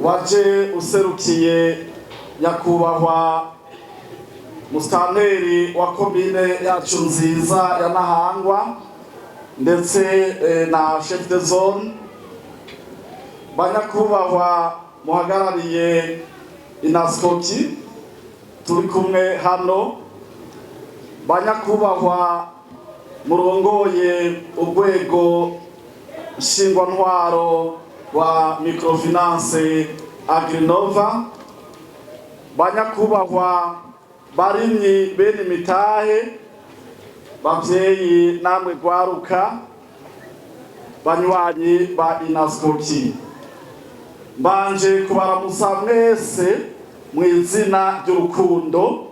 waje userukiye nyakubahwa musitanteri wa komine yacu nziza ya Ntahangwa ndetse na chef de zone, banyakubahwa muhagarariye inaskoki turi kumwe hano, banyakubahwa murongoye urwego nshingwantwaro wa microfinance Agrinova, banyakubahwa barimyi bene mitahe, bavyeyi namwe gwaruka, banywanyi ba inaskoki, mbanje kubaramusa mwese mw'izina ry'urukundo,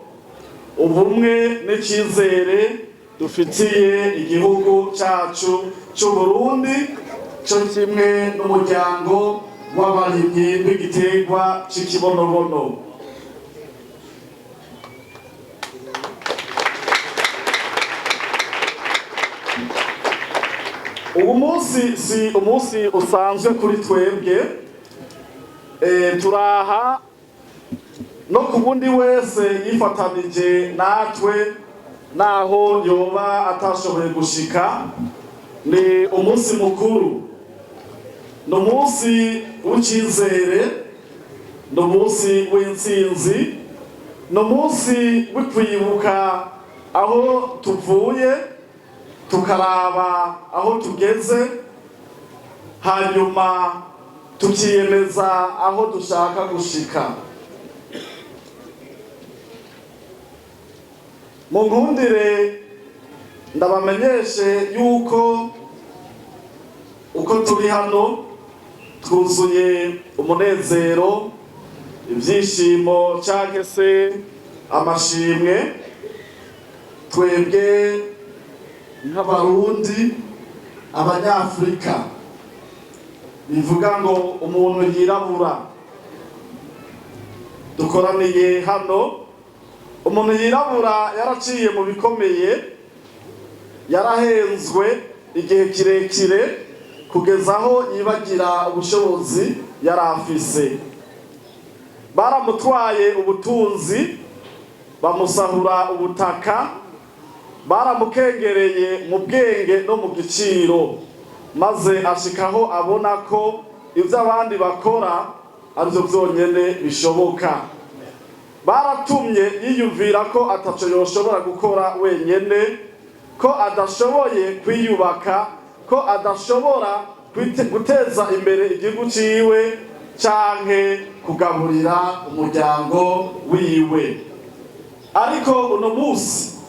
ubumwe n'icizere dufitiye igihugu cacu c'Uburundi, co kimwe n'umuryango w'abarimyi b'igiterwa c'ikibonobono. Ubu munsi si umunsi usanzwe kuri twebwe, turaha no ku wundi wese yifatanije natwe naho yoba atashoboye gushika. Ni umunsi mukuru, ni umunsi w'icizere, ni umunsi w'intsinzi, ni umunsi w'ukwibuka aho tuvuye tukaraba aho tugeze, hanyuma tukiyemeza aho dushaka gushika. Munkundire ndabamenyeshe yuko uko turi hano twuzuye umunezero, ibyishimo canke se amashimwe. Twebwe nk'abarundi, abanyafrika, bivuga ngo umuntu yirabura, dukoraniye hano. Umuntu yirabura yaraciye mu bikomeye, yarahenzwe igihe kirekire kugeza aho yibagira ubushobozi yari afise. Baramutwaye ubutunzi, bamusahura ubutaka, baramukengereye mu bwenge no mu giciro, maze ashikaho abona ko ivyo abandi bakora arivyo vyonyene bishoboka. Baratumye yiyumvira ko ataco yoshobora gukora wenyene, ko adashoboye kwiyubaka, ko adashobora guteza imbere igihugu ciwe canke kugaburira umuryango wiwe. Ariko uno musi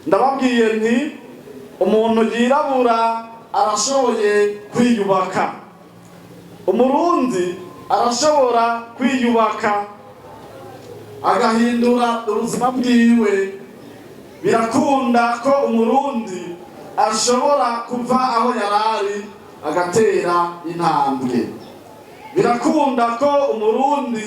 ndababwiye nti umuntu yirabura arashoboye kwiyubaka, umurundi arashobora kwiyubaka agahindura ubuzima bwiwe. Birakunda ko umurundi ashobora kuva aho yarari agatera intambwe. Birakunda ko umurundi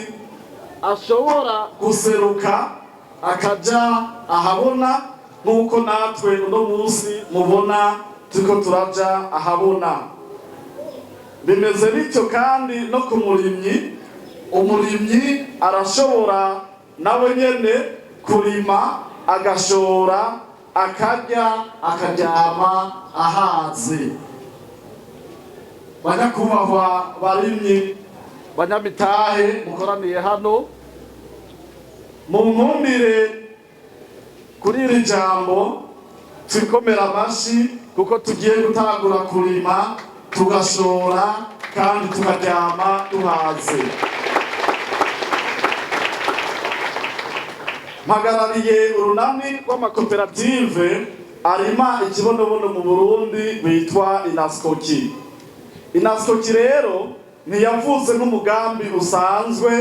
ashobora guseruka akaja ahabona, nk'uko natwe uno munsi mubona turiko turaja ahabona. Bimeze bityo kandi no ku murimyi. Umurimyi arashobora nawe nyene kurima, agashora, akarya, akaryama ahaze. Banyakubahwa barimyi, banyamitahe mukoraniye hano, munkundire kuri iri jambo twikomera amashi, kuko tugiye gutangura kurima, tugashora kandi tukaryama duhaze. Mpagarariye urunani rw'amakoperative arima ikibonobono mu Burundi bitwa inaskoki. Inaskoki rero ntiyavuze nk'umugambi usanzwe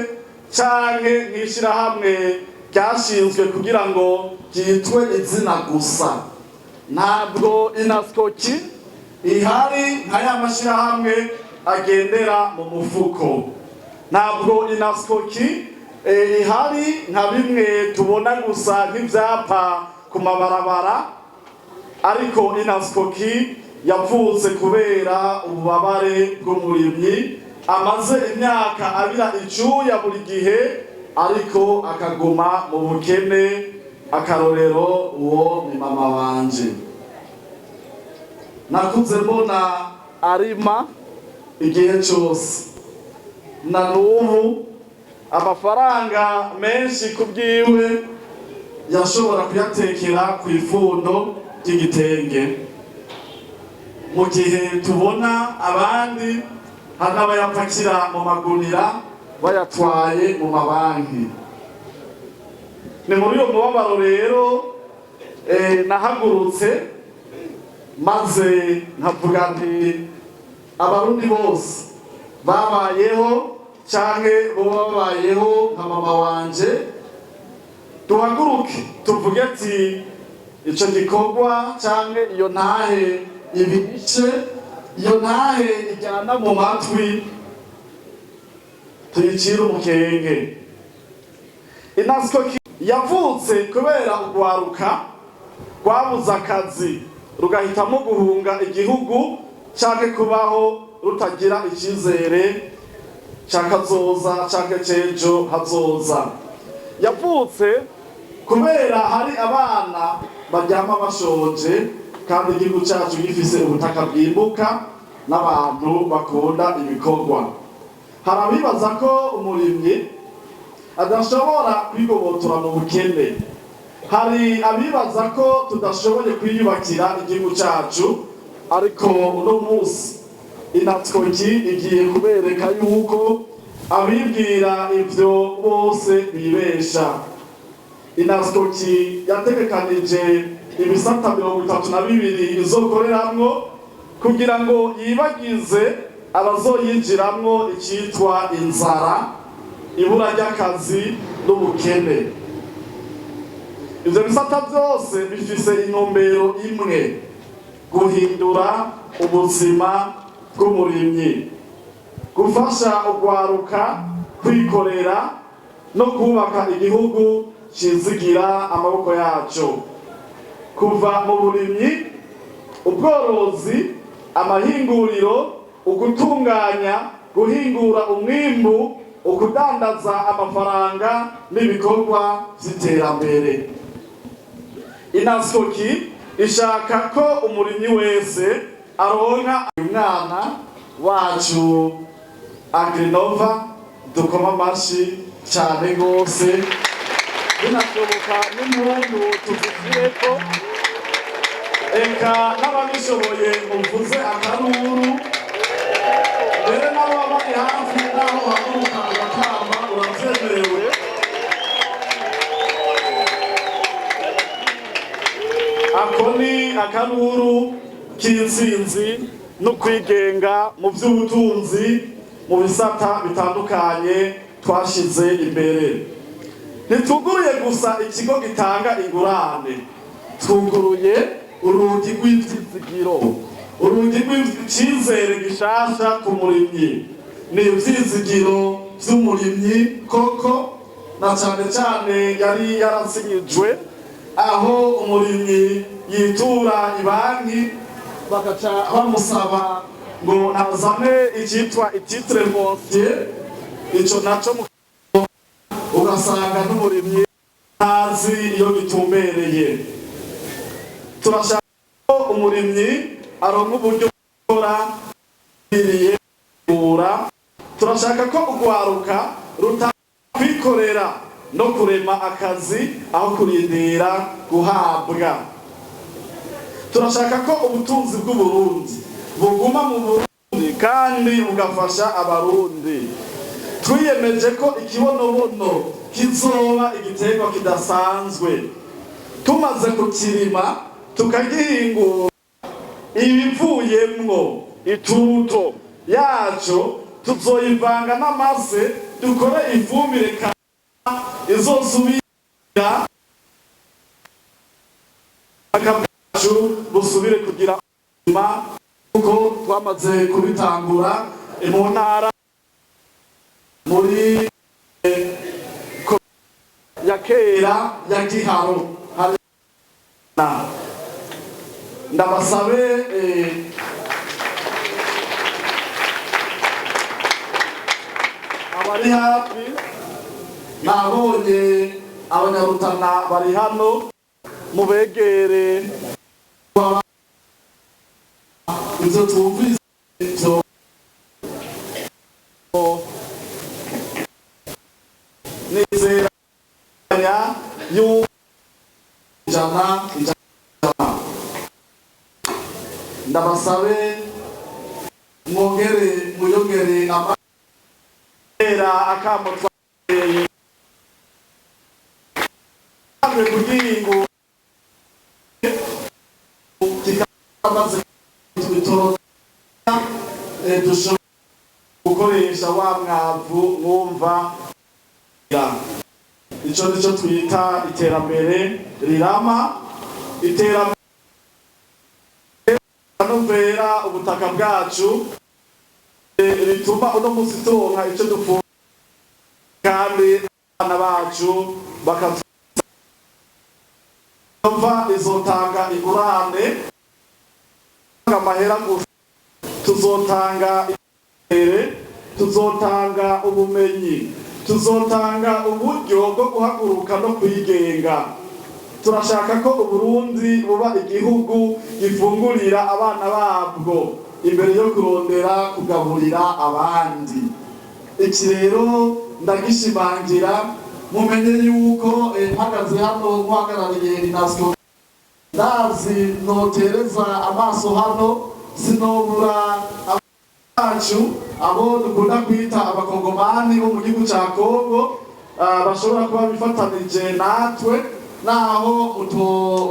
canke nk'ishirahamwe ryashinzwe kugira ngo ryitwe izina gusa. Ntabwo inaskoki ihari nka ya mashirahamwe agendera mu mufuko. Ntabwo inaskoki ihari nka bimwe tubona gusa nk'ivyapa ku mabarabara, ariko inaskoki yavutse kubera ububabare bw'umurimyi, amaze imyaka abira icuya buri gihe ariko akaguma mu bukene. Akarorero uwo ni mama wanje. Nakuze mbona arima igihe cyose, na n'ubu amafaranga menshi kubwiwe yashobora kuyatekera ku ifundo ry'igitenge, mu gihe tubona abandi hari n'abayapakira mu magunira bayatwaye mu mabanki. Ni muri uyo mubabaro rero nahagurutse maze nkavuga nti abarundi bose babayeho canke bo babayeho nka mama wanje, duhaguruke tuvuge ati ico gikorwa canke iyo ntahe ibice, iyo ntahe ijyana mu matwi tuyicire umukenge. Inasko yavutse kubera urwaruka rwabuze akazi rugahitamo guhunga igihugu canke kubaho rutagira icyizere cyakazoza canke cejo hazoza. Yavutse kubera hari abana baryama bashonje kandi igihugu cyacu gifise ubutaka bwimbuka n'abantu bakunda ibikorwa. Hari abibaza ko umurimyi adashobora kwigobotora mu bukene. Hari abibaza ko tudashoboye kwiyubakira igihugu cyacu, ariko uno munsi Inatskoki igiye kubereka yuko abibwira ivyo bose bibesha. Inatskoki yategekanije ibisata 32 izokoreramwo kugira ngo yibagize abazoyinjiramwo icitwa inzara, ibura ry'akazi n'ubukene. Ivyo bisata byose bifise intumbero imwe: guhindura ubuzima bw'umurimyi, gufasha urwaruka kwikorera no kubaka igihugu cizigira amaboko yaco, kuva mu burimyi, ubworozi, amahinguriro, ugutunganya, guhingura umwimbu, ukudandaza amafaranga n'ibikorwa vy'iterambere. Inatskoki ishaka ko umurimyi wese aronka umwana wacu Agrinova. Dukoma amashi cyane gose, binashoboka n'umuntu tuvugireko, eka n'ababishoboye muvuze akaruru, mbere nabo bari hafi naho baguruka agatamba uravyemerewe. Ako ni akaruru k'intsinzi no kwigenga mu vy'ubutunzi mu bisata bitandukanye twashize imbere. Ntituguruye gusa ikigo gitanga ingurane, twuguruye urugi rw'ivyizigiro, urugi rw'icizere gishasha ku murimyi. Ni ivyizigiro vy'umurimyi koko, na cane cane yari yarasinyijwe aho umurimyi yitura ibanki bagaca bamusaba ngo nazane icitwa ititre foncier. Ico naco ugasanga n'umurimyi ntazi iyo bitumbereye. Turashaka ko umurimyi aronka uburyo gukora iriye ura. Turashaka ko urwaruka rutakwikorera no kurema akazi aho kurindira guhabwa. Turashaka ko ubutunzi bw'Uburundi buguma mu Burundi kandi bugafasha abarundi. Twiyemeje ko ikibonobono kizoba igiterwa kidasanzwe. Tumaze kukirima tukagihingura, ibivuyemwo ituto yaco tuzoyivanga n'amase, dukore ifumbire izosubira akabacu busubire kugira ubuzima kuko twamaze kubitangura mu ntara muri ya kera ya Giharo. Ndabasabe abari hafi nabonye abanyarutana bari hano mubegere ibyo twumvise nizera ijana ndabasabe mwongere muyongere amahera akamutwa kugiringo kikamaze dushobora gukoresha wa mwavu mwumva ico nico twita iterambere rirama iterambere novera ubutaka bwacu rituma uno musi turonka ico dufungura kandi abana bacu bakava izotanga igurane amahera gusa tuzotanga tuzotanga ubumenyi tuzotanga uburyo bwo guhaguruka no kwigenga turashaka ko Uburundi buba igihugu gifungurira abana babwo imbere yo kurondera kugaburira abandi iki rero ndagishimangira mumenye yuko mpagaze hano muhagarariye inasco ndazi notereza amaso hano sinobura abacu abo dukunda kwita abakongomani bo mu gihugu ca Kongo bashobora kuba bifatanije natwe naho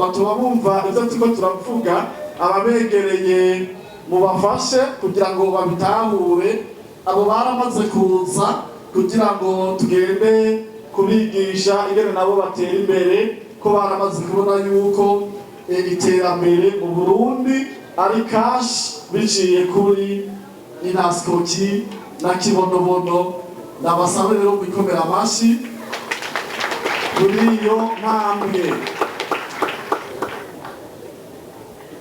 batoba bumva ivyo turiko turavuga ababegereye mubafashe kugira ngo babitahure abo baramaze kuza kugira ngo tugende kubigisha ingene nabo batera imbere ko baramaze kubona yuko iterambere mu Burundi ari cash biciye kuri inaskoki na kibonobono nabasabe rero kwikomera amashi kuri iyo ntambwe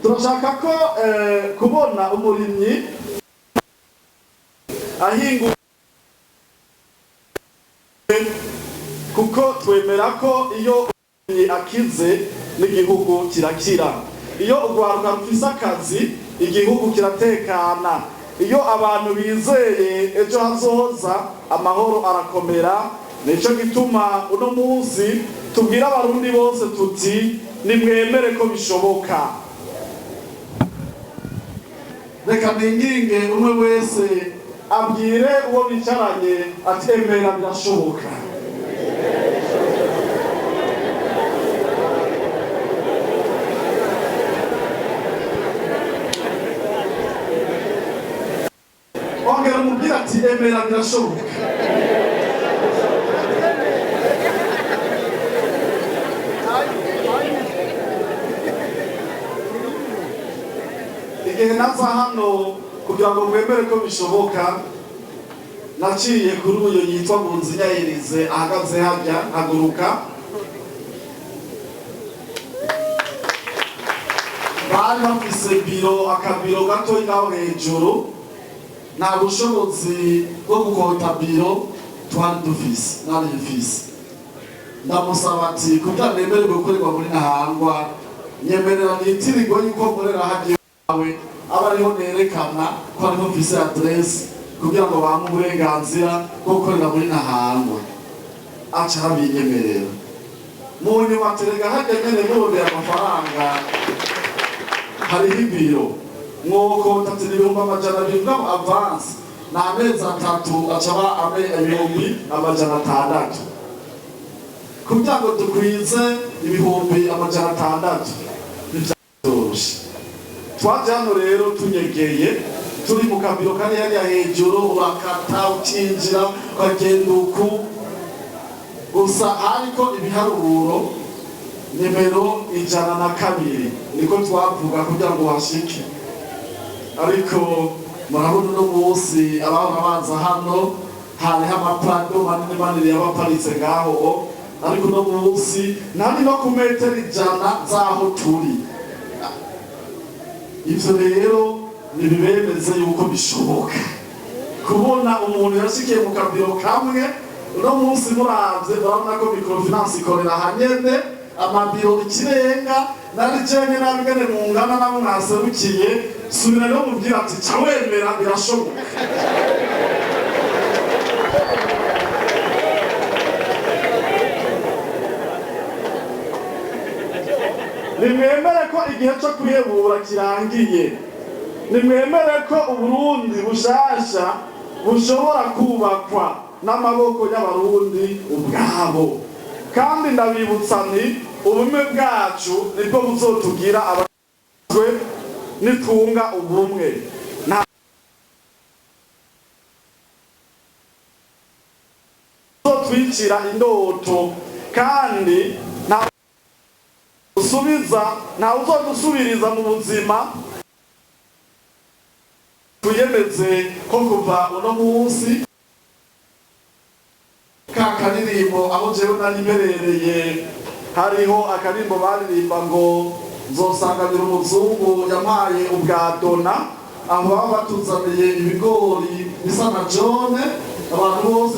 turashaka ko kubona umurimyi ahinga kuko twemera ko iyo umurimyi akize n'igihugu kirakira iyo urwaruka rufise akazi igihugu kiratekana iyo abantu bizeye ejo hazoza amahoro arakomera nico gituma uno munsi tubwira abarundi bose tuti nimwemere ko bishoboka reka ninginge umwe wese abwire uwo bicaranye atemera birashoboka ongera umubwira ati emera birashoboka igihe naza hano kugira ngo mwemere ko bishoboka naciye kuri uyo yitwa Bunzinyayirize ahagaze harya haguruka bari bafise biro akabiro gato ngaho hejuru nta bushobozi bwo gukota biro twari dufise nari dufise ndamusaba ati kugira nemere gukorerwa muri Ntahangwa nyemerera nitirirwa yuko nkorera hagiye wawe aba ariho nerekana ko ariho mfise adresse kugira ngo bampe uburenganzira bwo gukorera muri Ntahangwa aca arabinyemerera mu nyuma terega hajya nyene murondera amafaranga hariho ibiro mwoko tatiribumba amajana bingamo avance na amezi 3 acaba ibihumbi amajana 6 kugira ngo dukwize ibihumbi amajana 6 nivyoroshe twaje hano rero tunyegeye turi mu kabiro kari hariya hejuru urakata ukinjira ukagenda uku gusa ariko ibiharuro nimero 102 niko twavuga kugira ngo hashike ariko murabona no munsi abahora baza hano hariho amaplado manini yabaparitse ngaho ariko no munsi nari no ku metero 100 zaho turi ivyo rero nibibemeze yuko bishoboka kubona umuntu yashikiye mu kabiro kamwe. Uno munsi muravye urabona ko microfinance ikorera hanyene amabiro ikirenga nari jenye nabigane mungana nabo mwaserukiye subira no mubwira ati cawemera birashoboka. Nimwemere ko igihe cyo kwihebura kirangiye. Nimwemere ko Uburundi bushasha bushobora kubakwa n'amaboko y'abarundi ubwabo. Kandi ndabibutsa nti ubumwe bwacu nibwo buzotugira abazwe nitunga ubumwe. Twicira indoto kandi nta uzodusubiriza mu buzima. Tuyemeze ko kuva uno munsi ka karirimbo aho jewe nari mperereye hariho akarimbo baririmba ngo nzosanganira umuzungu yampaye ubwadona, aho baba batuzaniye ibigori bisa na jone, abantu bose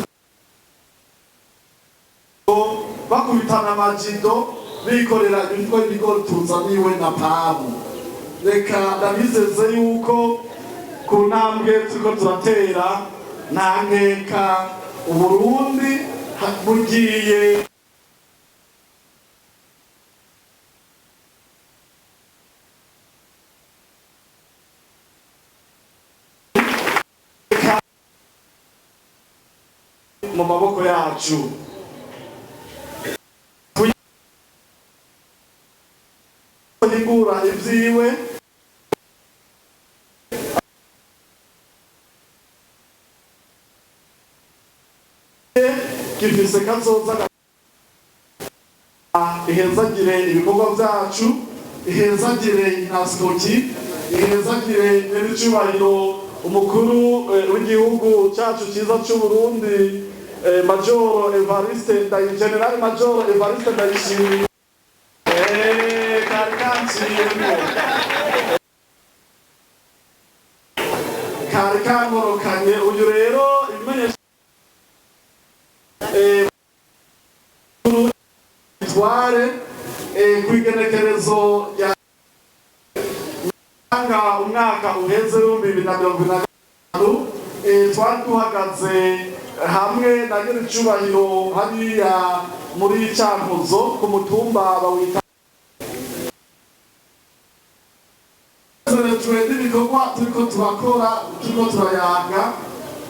bakubitana amajido bikorera ibitwa ibigori tuzaniwe na pamu. Reka ndabizeze yuko ku ntambwe turiko turatera nta nkeka Uburundi bugiye mu maboko yacu. Kuyigura ivyiwe gifise kazoza ihezagire ibikorwa vyacu, ihezagire inaskoki, ihezagire n'icubahiro umukuru w'igihugu cacu ciza c'Uburundi Major Evariste General Major Evariste Ndayishimiye. Kari kankorokanye uyu rero ibimenyesha tware kwigenekerezo ya umwaka uheze 2025 twari duhagaze hamwe na nyir'icubahiro hariya muri Cankuzo ku mutumba bawita ibikorwa turiko turakora, turiko turayaga.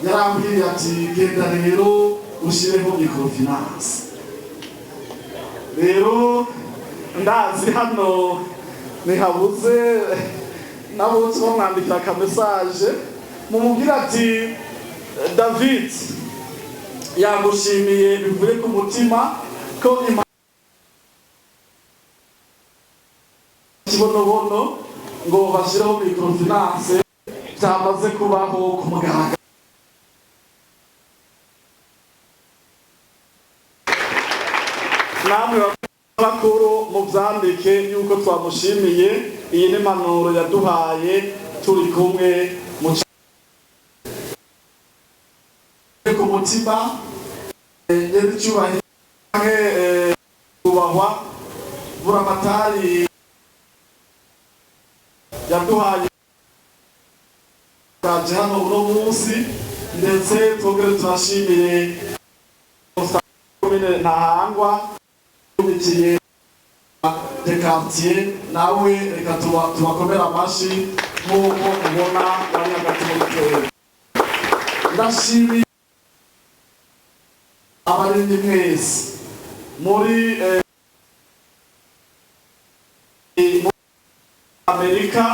Yarambwiye ati genda rero ushireho microfinance. Rero ndazi hano nihabuze nabo twamwandikira ka message mumubwira ati David yagushimiye bivuye ku mutima ko kibonobono ngo bashireho microfinance byamaze kubaho ku mugaragaro. Namwe bakuru mu vyandike yuko twamushimiye. Iyi ni impanuro yaduhaye turi kumwe ku mutima. Nyir'icubahiro kubahwa Buramatari yaduhaye kaje hano uno munsi, ndetse twongere turashimiye komine Ntahangwa tubikiye de quartier nawe reka tubakomera amashi nk'uko ubona bari hagati mu gitero. Ndashimiye abarinzi mwese muri Amerika,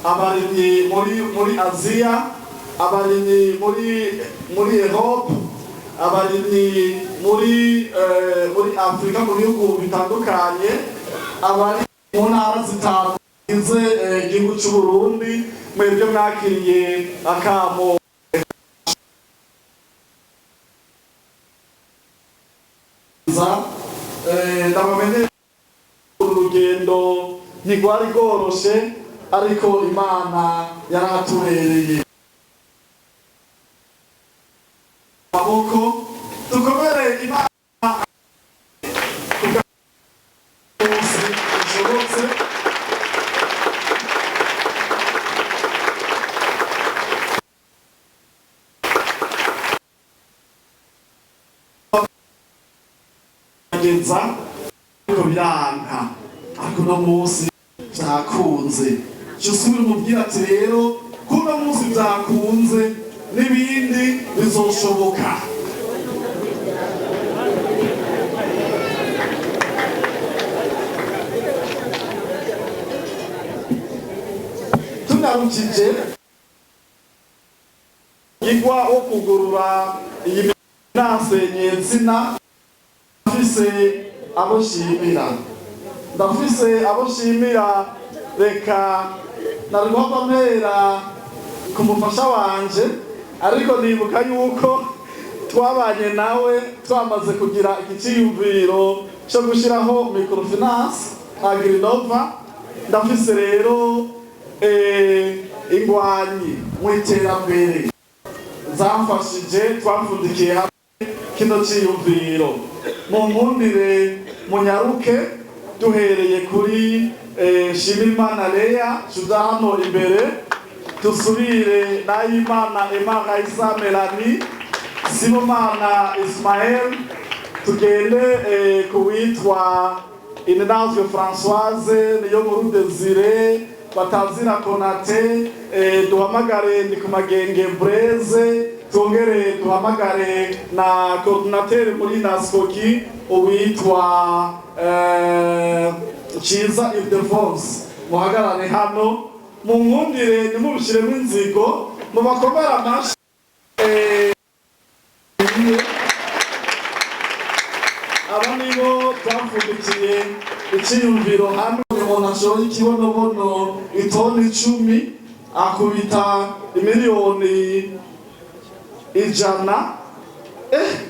abarinzi muri Aziya, abarinzi muri Europe, abarinzi muri Afrika mu bihugu bitandukanye, abari mu ntara zitandukanye igihugu c'Uburundi, mwebwe mwakiriye akamo ndabamenye urugendo ntigwari rworoshe, ariko Imana yaratubereye. Imana ishobotse genza ariko biranga ariko no munsi byakunze cyusubira umubwira ati rero kuno munsi byakunze n'ibindi bizoshoboka. Tunarukije igwa wo kugurura iyi minase nyezina ndafise abo shimira reka narigomba mpera ku mufasha wanje ariko nibuka yuko twabanye nawe twamaze kugira ikiciyumviro cyo gushiraho microfinance Agrinova. Ndafise rero ingwanyi mu iterambere zamfashije twapfundikiye hamwe kino ciyumviro. Mu nkundire munyaruke duhereye kuri Shimimana Leya tuza hano imbere, tusubire Nahimana Emma Raisa Melanie, Sibomana Ismael, tugende kuwitwa Inenazwe Françoise, Niyonkuru Desire, Batazira Konate, duhamagare Ndikumagenge Breze, tongere duhamagare na coordinateur muri Naskoki uwitwa Chiza Ildefonse. Muhagarane hano mu nkundire nimubishiremo inzigo mu bakomera amashi aba nibo twapfundikiye ikiyumviro hamwe. Umuntu ashoboye ikibonobono itoni 10 akubita imiliyoni 100.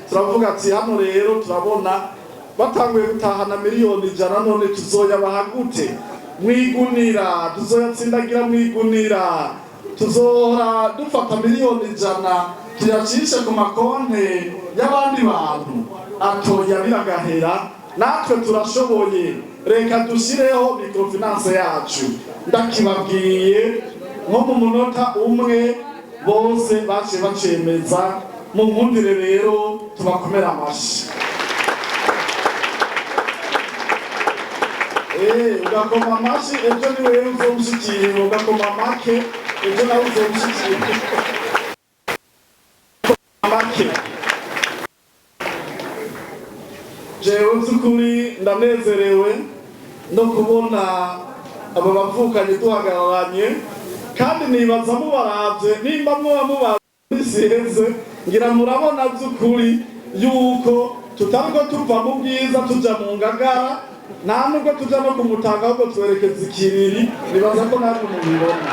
Turavuga ati hano rero turabona batanguye gutahana miliyoni 100, none tuzoyabaha gute? Mwigunira tuzoyatsindagira, mwigunira tuzohora dufata miliyoni 100 tuyacishe ku makonte y'abandi bantu atoya biragahera. Natwe turashoboye, reka dushireho microfinance yacu. Ndakibabwiye nko mu munota umwe bose bace bacemeza. Mu nkundire rero tubakomera amashi. Ugakoma amashi ejo ni wewe uzomushikira, ugakoma make ejo nawe uzomushikira make. Jewe by'ukuri ndanezerewe no kubona aba bavukanye duhagararanye, kandi nibaza mubaravye nimba mubisiheze ngira murabona by'ukuri yuko tutariko tuva mu bwiza tuja mu ngagara, nta nubwo tuja no kumutanga ahubwo twerekeza ikiriri. Nibaza ko natwe mubibona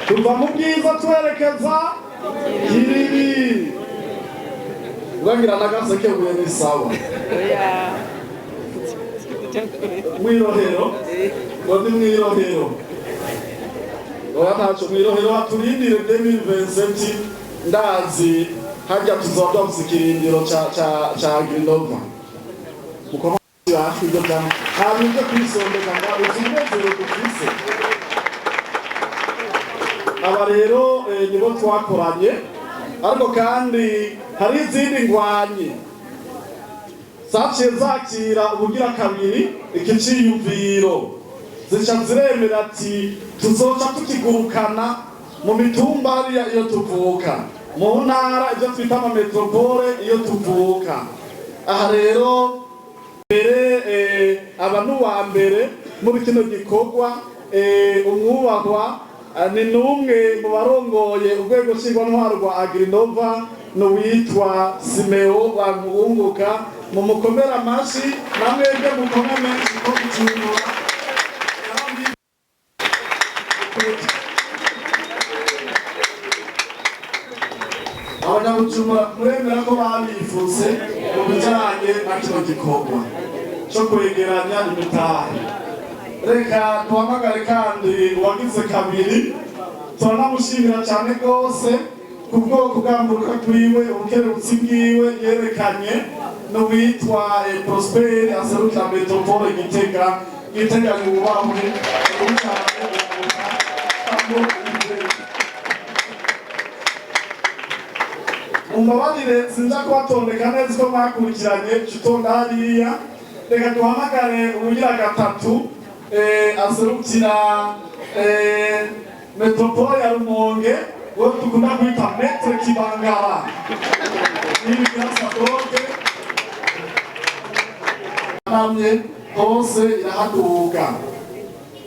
tuva mu bwiza twerekeza kiriri. Ugangira nagaseke buye ni sawa mwirohero wadi mwirohero oya ntaco mwirohero haturindire 2027 ndazi hajya tuzoba musikirindiro ca Agrinova mukoma yacu byo cyane hari byo kwisondeka ngo uzimezero dufise. Aba rero nibo twakoranye, ariko kandi hari izindi ngwanyi zaciye zakira ubugira kabiri ikiciyumviro zica ziremera ati tuzoca tukigurukana mu mitumba hariya iyo tuvuka, mu ntara ibyo twita ama metropole iyo tuvuka. Aha rero mbere abantu wa mbere muri kino gikorwa umwubahwa ni numwe mu barongoye urwego nshingwantwaro rwa Agrinova n'uwitwa Simeo Bankunguka. Mu mukomera amashi namwebwe mukome menshi ko gucungura abanyabujumbura muremera ko babifuze mu bijyanye na kino gikorwa cyo kwegeranya imitahe. Reka duhamagare kandi uwagize kabiri, turanamushimira cyane rwose ku bwoko bw'amburuka bwiwe ubukerebutsi bwiwe yerekanye n'uwitwa Prosper aserukira Metropole Gitega yubahwe mumbabarire sinza kubatondeka neza ko mwakurikiranye cutonda hariya. Reka duhamagare ubugira gatatu aserukira Metropole ya Rumonge wo dukunda kwita Maître Kibangara n'ibi byasadoke namye hose irahaduga.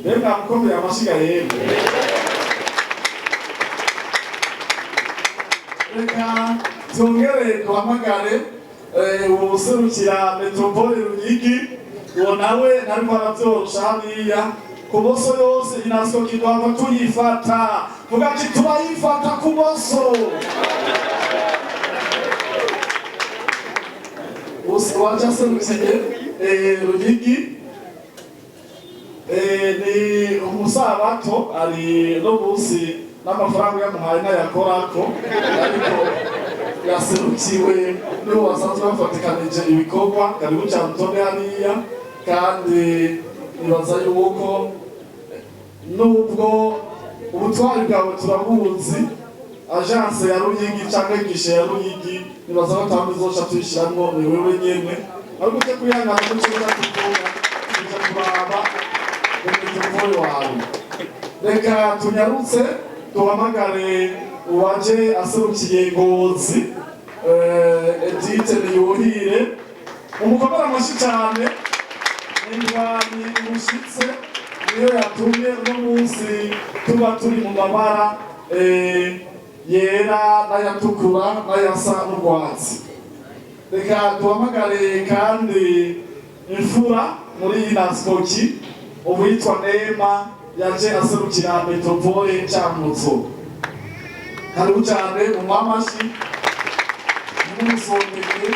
Mbega mukomeye amashiga yemwe. Reka tongere duhamagare ubuserukira Metropole Ruyigi uwo nawe ntariko aravyorosha hariya kuboso yose inasko kidwava tuyifata vuga ati turayifata kuboso wacha serukiye Ruyigi ni umusabato ari no munsi n'amafaranga yamuhaye n'ayakorako ariko yaserukiwe n'uwo basanzwe bafatikanije ibikorwa karibu cyane utonde hariya. Kandi nibaza yuko nubwo ubutwari bwawe turabuzi agence ya Ruyigi cyangwa gishe ya Ruyigi nibaza batambi zoca tuyishiramwo ni wewe nyene ariko cyo kuyangana mu kibuga cy'umupira cyo kuraba umutima wawe. Reka tunyarutse duhamagare uwaje aserukiye Ngozi Edith Niyuhire umukomera amashi cyane indwani umushitse niyo yatumye uno munsi tuba turi mu mabara yera n'ayatukura n'ayasa n'urwatsi. Reka duhamagare kandi imfura muri Inaskoki uwitwa Neema yaje aserukira Metropole Cankuzo. Karibu cyane mu mamashi n'umusondeke.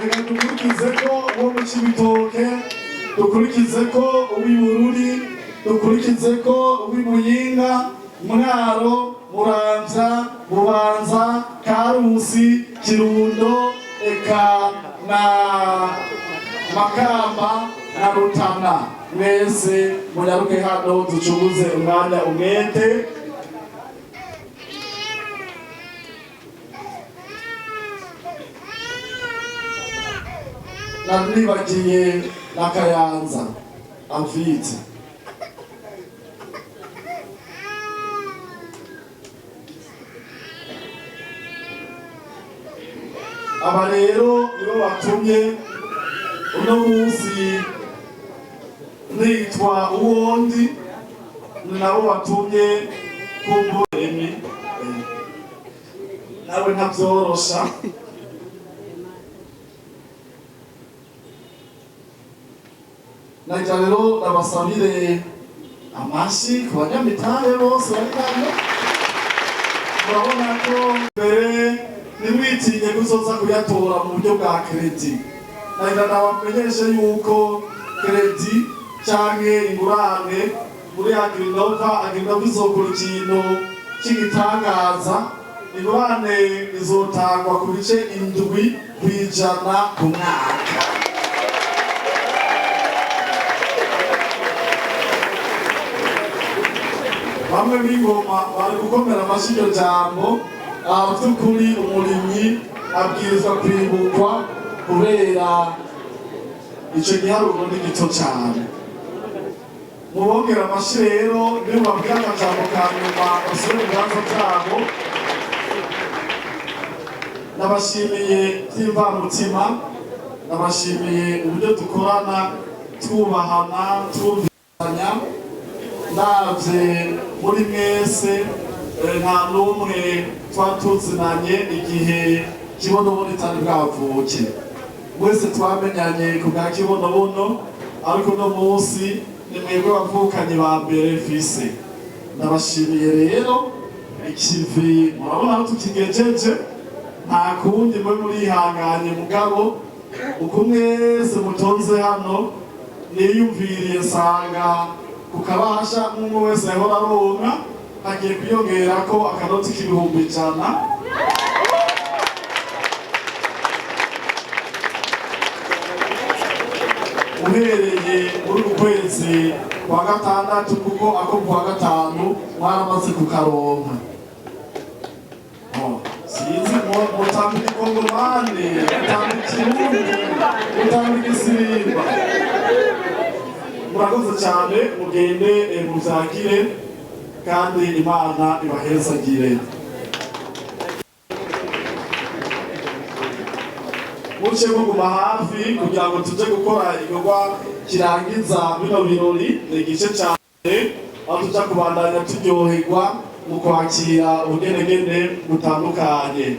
Reka dukurikize ko uwo mu Cibitoke, dukurikize ko uw'Ibururi, dukurikize ko uw'Imuyinga, Mwaro, Muramvya, Bubanza, Karusi, Kirundo, eka na Makamba na Rutana. Mwese munyaruke hano ducubuze umwanya umwete. Nibagiye na Kayanza Amfite. Aba rero nibo batumye uno munsi nitwa uwundi, nabo batumye kumburemi nawe ntabyorosha. Nagira rero nabasabire amashi ku banyamitare bose bari hano. Murabona ko mbere nimwitinye kuzoza kuyatora mu buryo bwa kredi. Nagira nabamenyeshe yuko kredi canke ingurane muri Agrinova izokora ikintu cy'igitangaza. Ingurane izotangwa ku bice 7% ku mwaka. Bamwe b'ingoma bari gukomera amashyiga jambo by'ukuri umurimyi abwirizwa kwibukwa kubera icyo giharuro ni gito cyane. Mubongera amashi rero niyo babwira amajambo ka nyuma basubire mu bibanza byabo. Nabashimiye by'imvamutima, nabashimiye uburyo dukorana twubahana twumvikanya. Ndavye muri mwese nta n'umwe twatuzinanye igihe kibonobono itari bwavuke. Mwese twamenyanye ku bwa kibonobono, ariko no munsi ni mwebwe bavukanye ba mbere fise. Ndabashimiye rero ikivi murabona aho tukigejeje, nta kundi mwe murihanganye mugabo uko mwese mutonze hano niyumviriye nsanga kukabasha umwe wese yahora aronka hagiye kwiyongerako akanoti k'ibihumbi 100 uhereye muri ukwezi kwa gatandatu, kuko ako kwa gatanu mwaramaze kukaronka. Sinzi mutanga ikongomane, mutanga ikirundi, mutanga igisimba. Murakoze cyane, mugende muvyakire kandi Imana ibahezagire. Muce muguma hafi kugira ngo tuje gukora igikorwa kirangiza bino birori. Ni igice cyane aho tuja kubandanya turyoherwa mu kwakira ubugenegene butandukanye.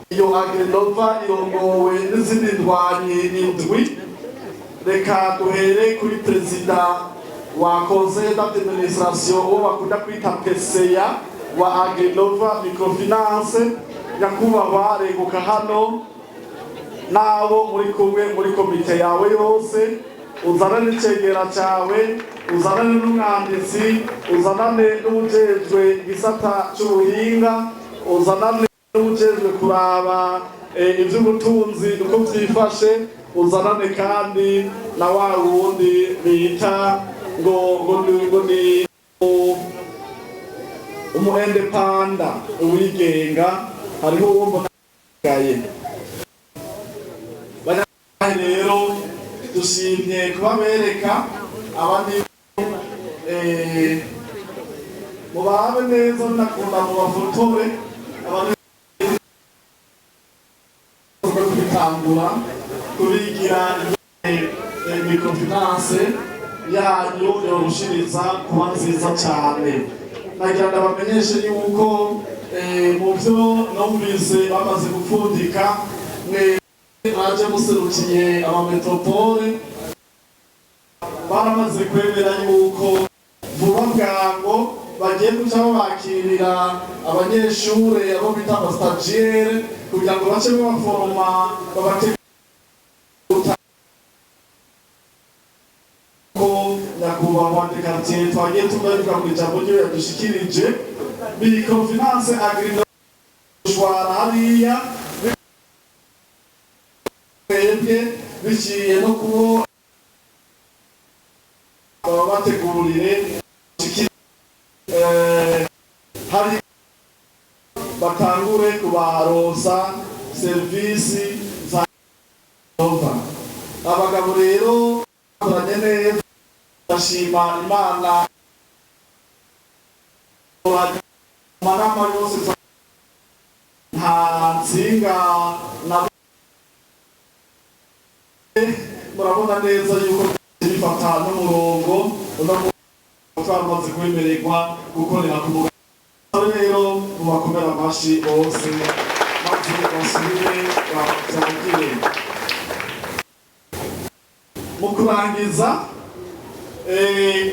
Iyo Agrinova irongowe n'izindi ndwanyi indwi. Reka duhere kuri perezida wa conseil d'administration uwo bakunda kwita PCA wa Agrinova Microfinance, nyakubahwa Reguka hano nabo muri kumwe muri komite yawe yose. Uzanane n'icegera cyawe, uzanane n'umwanditsi, uzanane n'ujejwe igisata cy'ubuhinga, uzanane n'ujejwe kuraba iby'ubutunzi uko byifashe, uzanane kandi na wa wundi bita ngo ni umuendepanda uwigenga. Hariho uwo mbona gaye rero dushimye kubabereka abandi mubabe neza, nakunda mubafotore abandi kubitangura kubigira Microfinance yanyu yorushiriza kuba nziza cyane. Nagira ndabamenyeshe yuko mu byo numvise bamaze gupfundika baje muserukiye amametropole baramaze kwemera yuko vuba bwango bagiye guca babakirira abanyeshure abo bita abastagiaire kugira ngo bace baforoma ko nyakubahwa de quartier twagiye tugaruka mu ijambo ryo yadushikirije. Microfinance Agrinova shwara hariya biciye no kubo bategurire hari batangure kubarosa servisi za Nova. Abagabo rero bakoranye neza, bashima Imana. Amanama yose nta nsinga na murabona neza yuko bifata n'umurongo twamaze kwemererwa gukorera ku mugabo. Rero mubakomera amashi bose maze basubire babyangire. Mu kurangiza,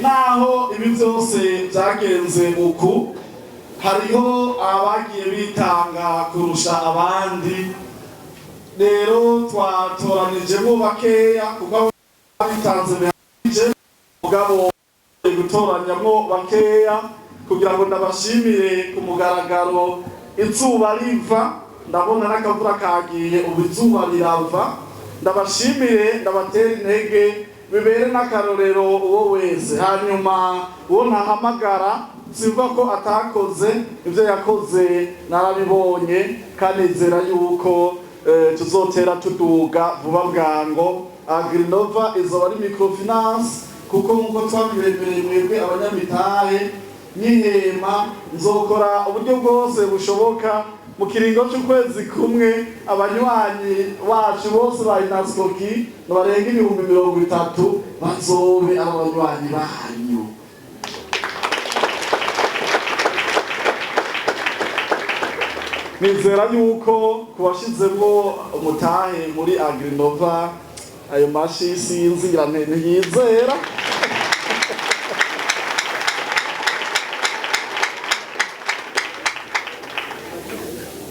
naho ibi byose byagenze uku, hariho abagiye bitanga kurusha abandi. Rero twatoranijemo bakeya kuko bitanze bihagije, mugabo gutoranyamo bakeya kugira ngo ndabashimire ku mugaragaro. Izuba riva, ndabona n'akavura kagiye, ubu izuba rirava. Ndabashimire, ndabatera intege, bibere n'akarorero uwo wese. Hanyuma uwo ntahamagara simva ko atakoze ibyo yakoze, narabibonye kandi nzera yuko tuzotera tuduga vuba bwango. Agrinova izoba ari Microfinance kuko nkuko twabibemereye mwebwe abanyamitahe n'ihema. Nzokora uburyo bwose bushoboka mu kiringo cy'ukwezi kumwe abanywanyi bacu bose ba Inaskoki barenga 30,000 bazobe abanywanyi banyu. Nizera yuko kubashizemo umutahe muri Agrinova ayo mashi sinzira ntiyizera.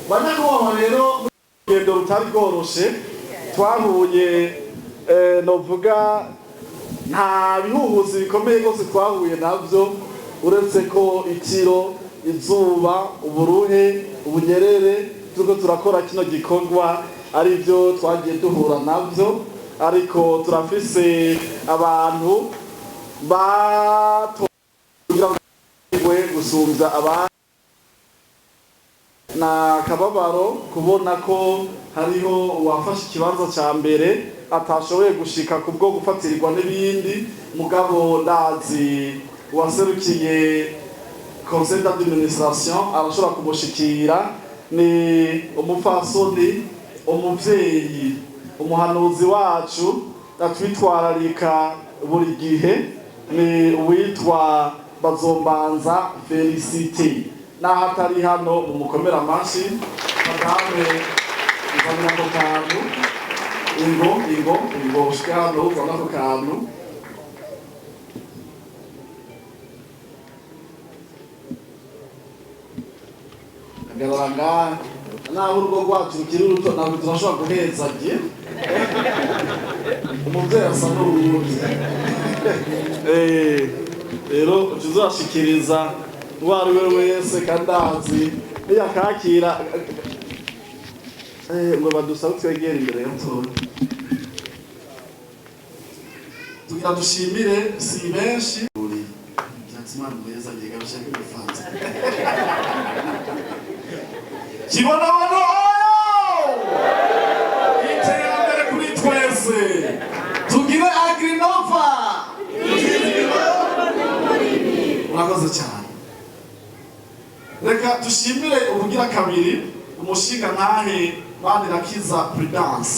Banyakubahwa rero urugendo rutari rworoshe twahuye, novuga nta bihuhuzi bikomeye rwose twahuye nabyo. uretse ko itiro, izuba, uburuhe, ubunyerere turiko turakora kino gikorwa ari byo twagiye duhura navyo, ariko turafise abantu batojwe gusumvya abandi. Na kababaro kubona ko hariho uwafashe ikibanza ca mbere atashoboye gushika kubwo gufatirirwa n'ibindi, mugabo ndazi uwaserukiye conseil d'administration arashobora kumushikira. Ni umupfasoni, umuvyeyi, umuhanuzi wacu atwitwararika buri gihe, ni uwitwa Bazombanza Felicite. Naho atari hano mumukomera amashi. Madame nzanira ko kantu, ingo ushika hano uzana ko kantu. Agaranga naho urugo rwacu rukiri ruto ntabwo turashobora guheza giye. Umuvyeyi asa n'urundi. Rero tuzashikiriza uwari we wese kandi azi yakakira ngo badusabe twegere imbere y'atora. Tugira dushimire si benshi uri Jackson meza yiga bashaka gufanza. Kibona bano iterambere kuri twese. Tugire Agrinova. Murakoze cyane. Reka dushimire ubugira kabiri umushinga ntahe Manirakiza Prudence.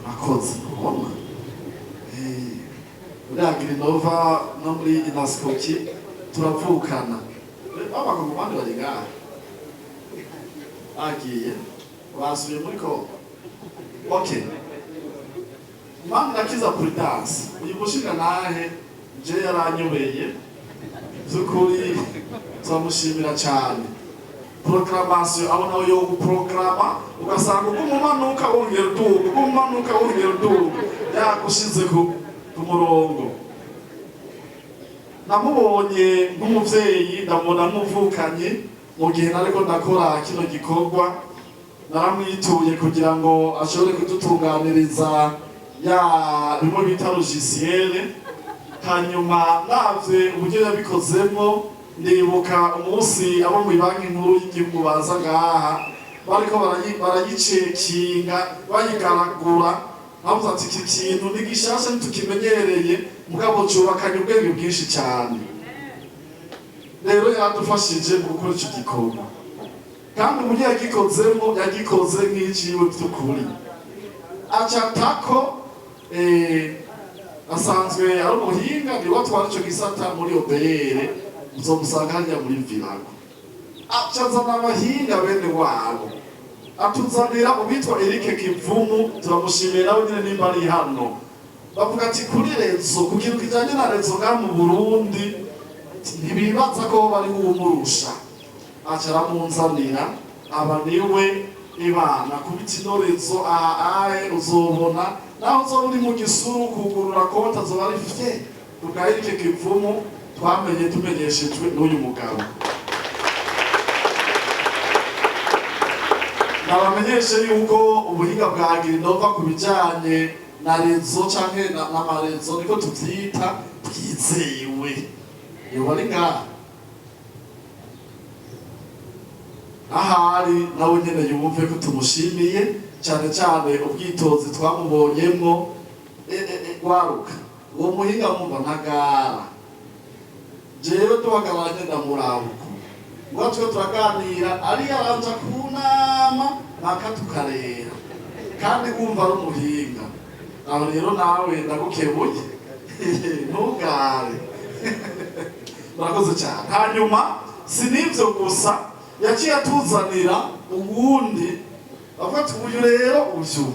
Murakoze kubona. Muri Agrinova no muri Inaskoki turavukana. Abako mu bandi bari ngaha. Agiye basubiye muri ko. Okay. Manirakiza Prudence uyu mushinga ntahe je yaranyobeye zukuri turamushimira cyane. Proclamation abona yo guprograma ugasanga umumanuka wongera uduga yagushize ku murongo. Namubonye nk'umuvyeyi, ndamubona muvukanye mu gihe nariko ndakora kino gikorwa, naramwituye kugira ngo ashobore kudutunganiriza ya bimwe bita logiciel. Hanyuma navye uburyo yabikozemo, ndibuka umunsi abo mu banki nkuru y'igihugu baza ngaha bariko barayicekinga bayigaragura, avuze ati iki kintu ni gishasha ntitukimenyereye mugabo cubakanye ubwenge bwinshi cyane. Rero yaradufashije mu gukora icyo gikorwa, kandi uburyo yagikozemo yagikoze nk'iciwe by'ukuri. Acatako asanzwe ari umuhinga, niwe atwara icyo gisata muri OBR, uzomusanga hariya muri Virago. Acazana abahinga bene wabo, atuzanira uwitwa Eric Kivumu, turamushimira nawe nyine nimba ari hano. Bavuga ati kuri rezo, ku kintu kijanye na rezo nga mu Burundi ntibibaza ko bari uwumurusha. Aca aramunzanira aba niwe ibana kubita ino rezo ahaye uzobona naho uzoba uri mu gisuru kugurura konti azoba ari fye. Kubwa Eric Kivumu tumenyeshejwe n'uyu mugabo. Nabamenyeshe yuko ubuhinga bwa Agrinova ku bijanye na rezo canke n'amarezo niko tuvyita bwizewe. Yoba ari ngaha ahari nawe nyene yumve ko tumushimiye cyane cyane ubwitozi twamubonyemwo. Waruka uwo muhinga mumva ntagara, jewe tubagaranye ndamurabuka ngo twe turaganira ari yaranja kunama mpaka tukarera kandi kumva ari umuhinga. Aho rero nawe ndagukebuye ntugare. Murakoze cyane. Hanyuma sinivyo gusa, yaciye atuzanira ubundi avuga ati uyu rero uyu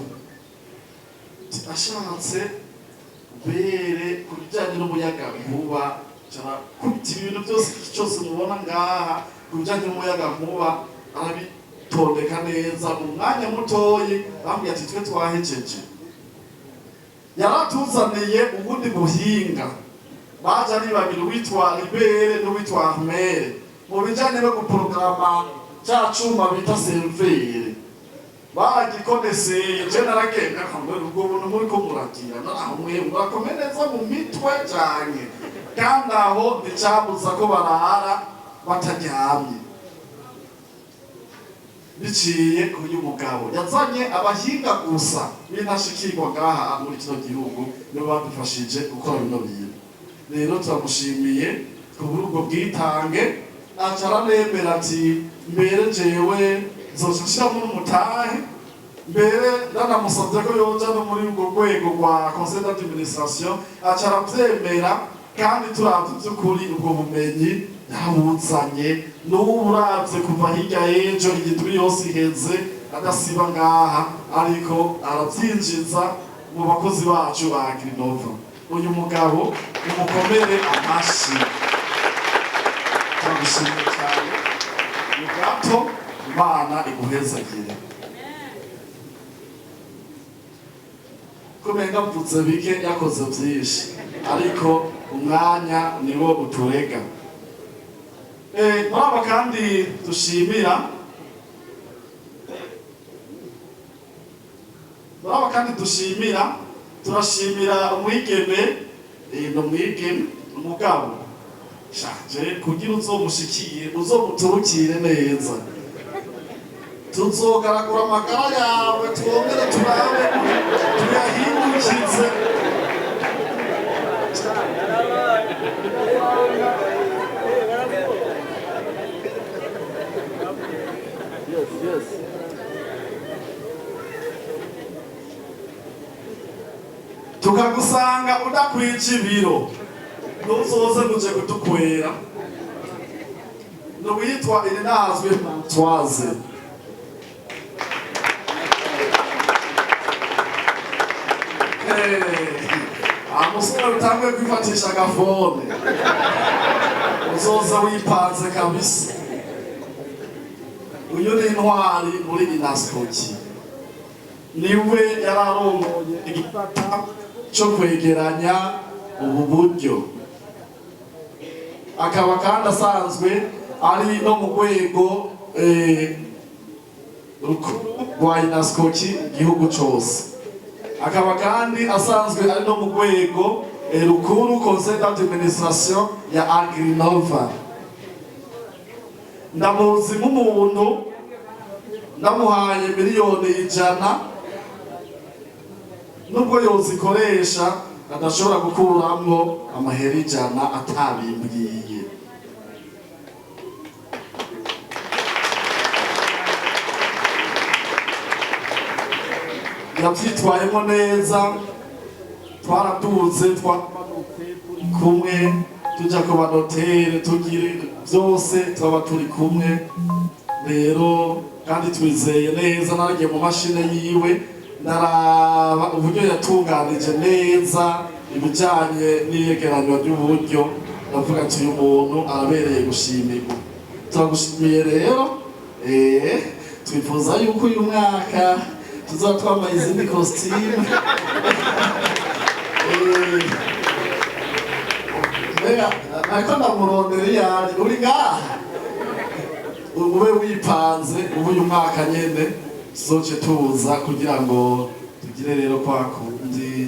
ashatse bere ku bijyanye n'umuyaga nkuba, kubita ibintu byose cyose mubona ngaha ku bijyanye n'umuyaga nkuba arabitondeka neza mu mwanya mutoyi. Bambwiye ati twe twahejeje. yaratuzaniye ubundi buhinga baje aribagira uwitwa Libere n'uwitwa Armere mu bijanye no guprograma ca cuma bita servere baragikoneseye je naragenda kambere ubwo buntu muri ko muragira naho mwe murakomereza mu mitwe cyane kandi aho ndicabuza ko barara bataryamye biciye kuri mugabo yazanye abahinga gusa binashikirwa ngaha muri kino gihugu nibo badufashije gukora bino bintu rero turamushimiye kubura ubwo bwitange acaramemera ati mbere jewe nzoshiramo n'umutahe mbere nanamusabye ko yoja no muri ubwo rwego rwa conseil d'administration acaravyemera kandi turavye by'ukuri ubwo bumenyi yabuzanye n'ubu uravye kuva hirya y'ejo igituri yose iheze adasiba ngaha ariko aravyinjiza mu bakozi bacu ba Agrinova. Uyu mugabo umukomere amashi turamushimiye cyane ni gato Imana iguhezagire kumenga mvutse bike yakoze byinshi ariko umwanya niwo uturega muraba kandi dushimira turashimira umwigeme n'umwigeme umugabo shaje kugira uzomushikiye uzomuturukire neza tuzogaragura amagara yawe twongere turabe tuyahindukize yes tukagusanga udakwije ibiro ntuzoze muje kudukwera n'uwitwa Irinazwe Twaze amusore utangwe kwifatisha agafone uzoza wipanze kabisa uyu ni intwari muri Inaskoki niwe yararongoye igifata cyo kwegeranya ubu buryo akaba kandi asanzwe ari no mu rwego rwa Inaskoki igihugu cyose akaba kandi asanzwe ari no mu rwego rukuru conseil d'administration ya Agrinova. Ndamuzi nk'umuntu ndamuhaye miliyoni 100 nubwo yozikoresha adashobora gukuramwo amahera 100 atabimbwiye. Yavyitwayemo neza twaraduze twamanutse turi kumwe tuja ku banotere tugire byose twaba turi kumwe rero kandi twizeye neza naragiye mu mashine yiwe naraba uburyo yatunganije neza ibijanye n'iyegeranyo ry'uburyo ndavuga ati uyu muntu arabereye gushimirwa. Turagushimiye rero twifuza yuko uyu mwaka tuzatwambaye izindi costume nako ndamurondera yari uri ngaha ube wipanze ubu uyu mwaka nyene tuzoce tuza kugira ngo tugire rero kwa kundi.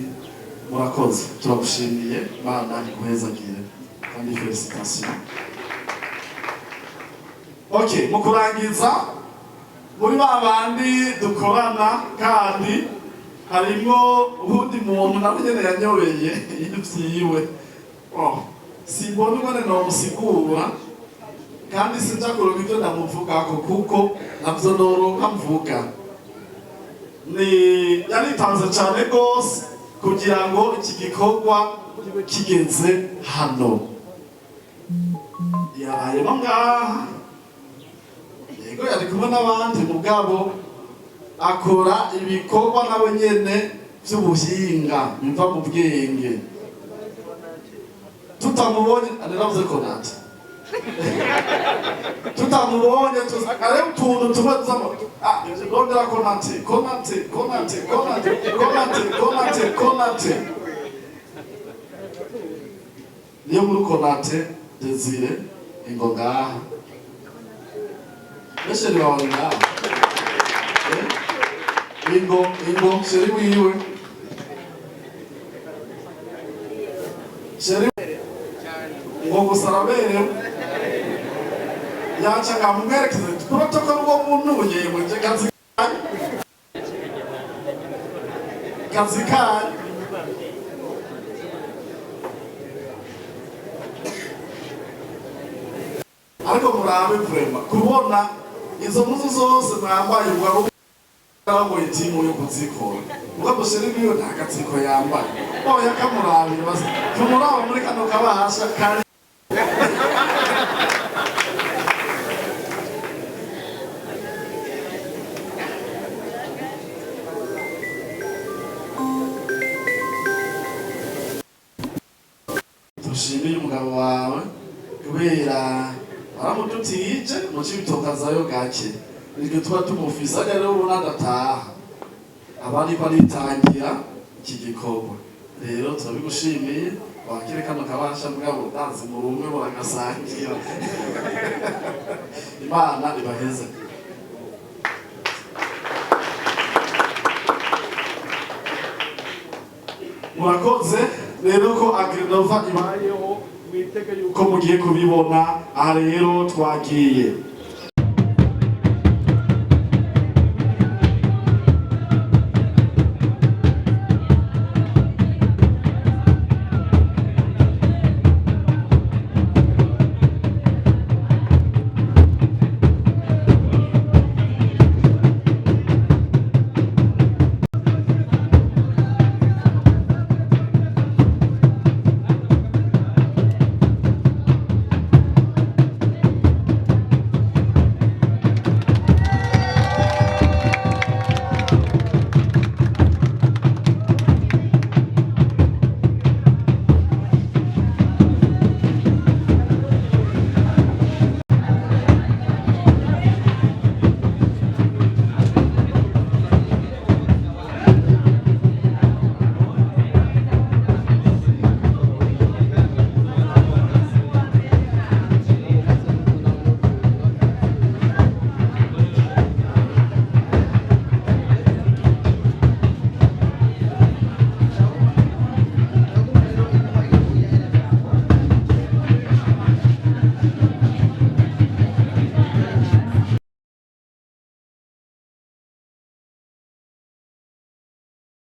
Murakoze turagushimiye Imana iguhezagire kandi felicitation. Okay, mu kurangiza muri babandi dukorana kandi harimo ubundi muntu nawe nyene yanyobeye ivyiwe simbona ngone no musigura kandi sinja kuronka ivyo ndamuvugako kuko navyo noronka mvuga ni yaritanze cane gose kugira ngo iki gikorwa kigeze hano yabayemo ngaha yego yari kumwe n'abandi mugabo akora ibikorwa nawe nyene vy'ubuhinga biva mu bwenge tutamubonye anaravuze ko nati tutamubonye tuzakare utuntu tumwe tuzamo rondera Konate niyo muri Konate Desire ingo ngaha Mesheri wawe ngaha ingo sheri wiwe sheri ngo gusarabere yacha ngamwerekeze protocol wo muntu yemwe je kazi ariko murabe vrema kubona izo muzu zose mwambaye ngo itimu yo kuzikora mugamushire niyo ntagatsiko yambaye oya kamurabe basi kumuraba muri kano kabahasha kandi tushimiye umugabo wawe kubera aramututije mu cibitokazayo gake niryo tuba tumufisa rero ubona adataha abandi baritangira iki gikorwa rero turabigushimiye wakire kano kabasha mugabo danze mu rumwe buragasangira Imana ibaheze murakoze rero ko Agrinova ibayeho mwitege yuko mugiye kubibona aha rero twagiye